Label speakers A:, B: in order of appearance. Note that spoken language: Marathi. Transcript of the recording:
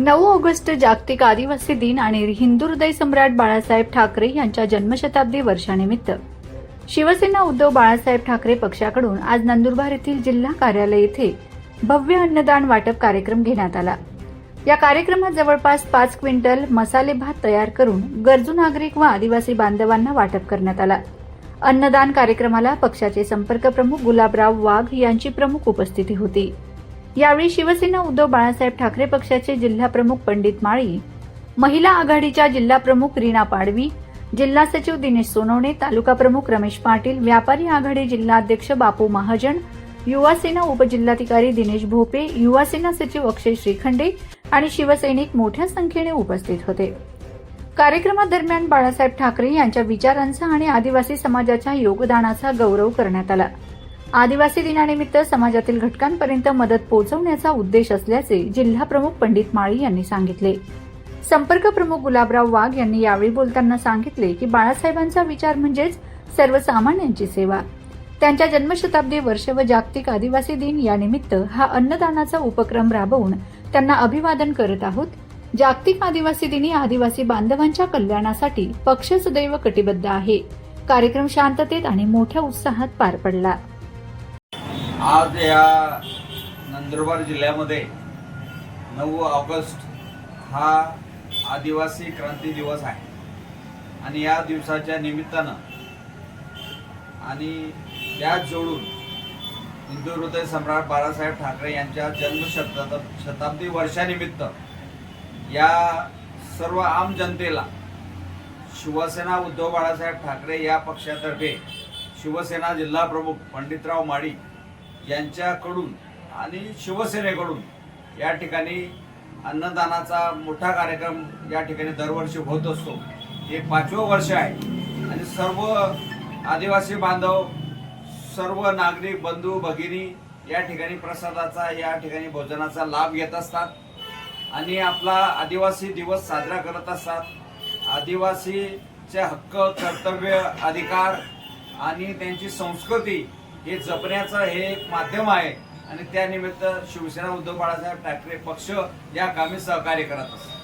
A: 9 ऑगस्ट जागतिक आदिवासी दिन आणि हिंदू हृदय सम्राट बाळासाहेब ठाकरे यांच्या जन्मशताब्दी वर्षानिमित्त शिवसेना उद्धव बाळासाहेब ठाकरे पक्षाकडून आज नंदुरबार येथील जिल्हा कार्यालय येथे भव्य अन्नदान वाटप कार्यक्रम घेण्यात आला। या कार्यक्रमात जवळपास 5 क्विंटल मसाले भात तयार करून गरजू नागरिक व आदिवासी बांधवांना वाटप करण्यात आला। अन्नदान कार्यक्रमाला पक्षाचे संपर्क प्रमुख गुलाबराव वाघ यांची प्रमुख उपस्थिती होती। यावेळी शिवसेना उद्धव बाळासाहेब ठाकरे पक्षाचे जिल्हा प्रमुख पंडित माळी, महिला आघाडीच्या जिल्हा प्रमुख रीना पाडवी, जिल्हा सचिव दिनेश सोनवणे, तालुका प्रमुख रमेश पाटील, व्यापारी आघाडी जिल्हा अध्यक्ष बापू महाजन, युवा सेना उपजिल्हाधिकारी दिनेश भोपे, युवा सेना सचिव अक्षय श्रीखंडे आणि शिवसैनिक मोठ्या संख्येने उपस्थित होते। कार्यक्रमादरम्यान बाळासाहेब ठाकरे यांच्या विचारांचा आणि आदिवासी समाजाच्या योगदानाचा गौरव करण्यात आला। आदिवासी दिनानिमित्त समाजातील घटकांपर्यंत मदत पोहोचवण्याचा उद्देश असल्याचे जिल्हा प्रमुख पंडित माळी यांनी सांगितले। संपर्क प्रमुख गुलाबराव वाघ यांनी यावेळी बोलताना सांगितले की बाळासाहेबांचा विचार म्हणजेच सर्वसामान्यांची सेवा। त्यांच्या जन्मशताब्दी वर्ष व जागतिक आदिवासी दिन या निमित्त हा अन्नदानाचा उपक्रम राबवून त्यांना अभिवादन करत आहोत। जागतिक आदिवासी दिनी आदिवासी बांधवांच्या कल्याणासाठी पक्ष सदैव कटिबद्ध आहे। कार्यक्रम शांततेत आणि मोठ्या उत्साहात पार पडला।
B: आज या नंदुरबार जिल्ह्यामध्ये 9 ऑगस्ट हा आदिवासी क्रांती दिवस आहे आणि या दिवसाच्या निमित्तानं आणि त्याच जोडून हिंदू हृदय सम्राट बाळासाहेब ठाकरे यांच्या जन्मशताब्दी वर्षानिमित्त या सर्व आम जनतेला शिवसेना उद्धव बाळासाहेब ठाकरे या पक्षातर्फे शिवसेना जिल्हा प्रमुख पंडितराव माळी यांच्याकडून आणि शिवसेनेकडून या ठिकाणी अन्नदानाचा मोठा कार्यक्रम या ठिकाणी दरवर्षी होत असतो। हे 5वें वर्ष आहे आणि सर्व आदिवासी बांधव, सर्व नागरिक बंधू भगिनी या ठिकाणी प्रसादाचा, या ठिकाणी भोजनाचा लाभ घेत असतात आणि आपला आदिवासी दिवस साजरा करत असतात। आदिवासीचे हक्क, कर्तव्य, अधिकार आणि त्यांची संस्कृती हे जपण्याचं हे एक माध्यम आहे आणि त्यानिमित्त शिवसेना उद्धव बाळासाहेब ठाकरे पक्ष या कामी सहकार्य करत असतात।